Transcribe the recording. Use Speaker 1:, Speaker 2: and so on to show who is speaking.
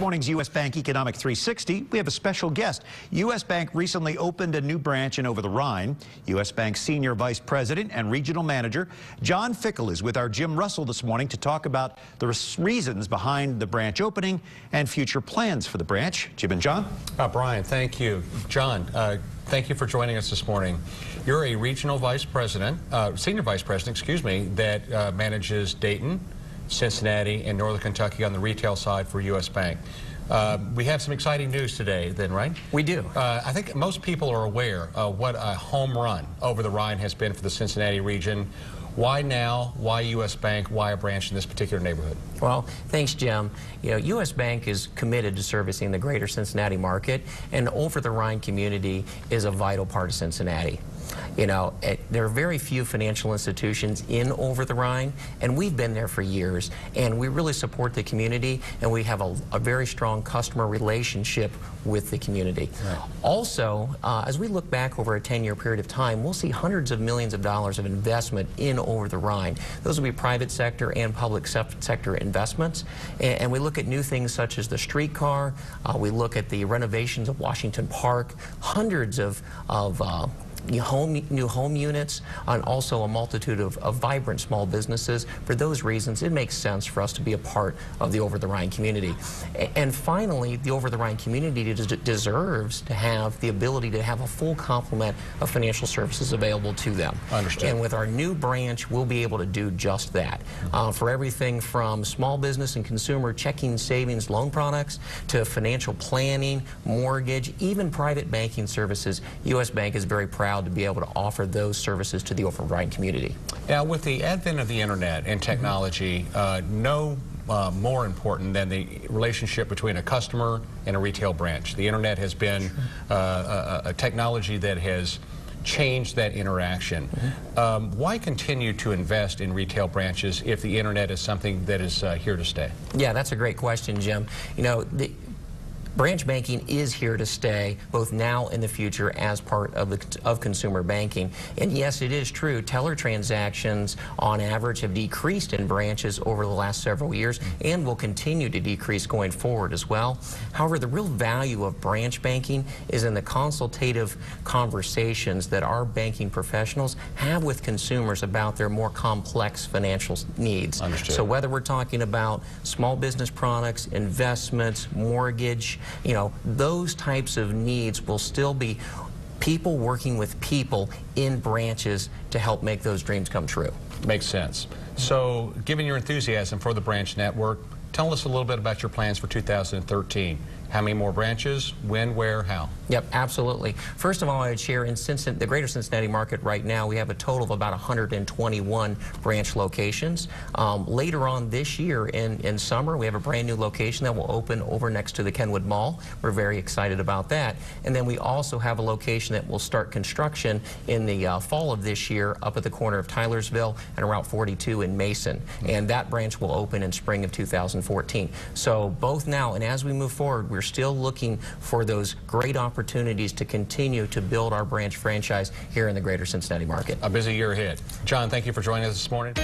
Speaker 1: morning's U.S. Bank Economic 360, we have a special guest. U.S. Bank recently opened a new branch in Over-the-Rhine. U.S. Bank Senior Vice President and Regional Manager John Fickle is with our Jim Russell this morning to talk about the reasons behind the branch opening and future plans for the branch. Jim and John.
Speaker 2: Brian, thank you. John, thank you for joining us this morning. You're a regional vice president, senior vice president, excuse me, that manages Dayton, Cincinnati, and Northern Kentucky on the retail side for U.S. Bank. We have some exciting news today then, right?
Speaker 3: We do.
Speaker 2: I think most people are aware of what a home run Over-the-Rhine has been for the Cincinnati region. Why now? Why U.S. Bank? Why a branch in this particular neighborhood?
Speaker 3: Well, thanks, Jim. You know, U.S. Bank is committed to servicing the greater Cincinnati market, and Over-the-Rhine community is a vital part of Cincinnati. You know, there are very few financial institutions in Over-the-Rhine, and we've been there for years, and we really support the community, and we have a very strong customer relationship with the community. Right. Also, as we look back over a 10-year period of time, we'll see hundreds of millions of dollars of investment in Over-the-Rhine. Those will be private sector and public sector investments, and we look at new things such as the streetcar, we look at the renovations of Washington Park, hundreds of new home units, and also a multitude of vibrant small businesses. For those reasons, it makes sense for us to be a part of the Over-the-Rhine community. And finally, the Over-the-Rhine community deserves to have the ability to have a full complement of financial services available to them.
Speaker 2: Understood.
Speaker 3: And with our new branch, we'll be able to do just that. For everything from small business and consumer checking, savings, loan products, to financial planning, mortgage, even private banking services, U.S. Bank is very proud to be able to offer those services to the Over-the-Rhine community.
Speaker 2: Now, with the advent of the internet and technology, no more important than the relationship between a customer and a retail branch. The internet has been a technology that has changed that interaction. Why continue to invest in retail branches if the internet is something that is here to stay? Yeah,
Speaker 3: that's a great question, Jim. You know, branch banking is here to stay, both now and the future, as part of consumer banking. And yes, it is true, teller transactions on average have decreased in branches over the last several years and will continue to decrease going forward as well. However, the real value of branch banking is in the consultative conversations that our banking professionals have with consumers about their more complex financial needs.
Speaker 2: Understood.
Speaker 3: So whether we're talking about small business products, investments, mortgage, you know, those types of needs will still be people working with people in branches to help make those dreams come true.
Speaker 2: Makes sense. So, given your enthusiasm for the branch network, tell us a little bit about your plans for 2013. How many more branches? When, where, how?
Speaker 3: Yep, absolutely. First of all, I would share in the greater Cincinnati market right now, we have a total of about 121 branch locations. Later on this year in summer, we have a brand new location that will open over next to the Kenwood Mall. We're very excited about that. And then we also have a location that will start construction in the fall of this year up at the corner of Tylersville and Route 42 in Mason. And that branch will open in spring of 2014. So both now and as we move forward, we're still looking for those great opportunities to continue to build our branch franchise here in the greater Cincinnati market.
Speaker 2: A busy year ahead. John, thank you for joining us this morning.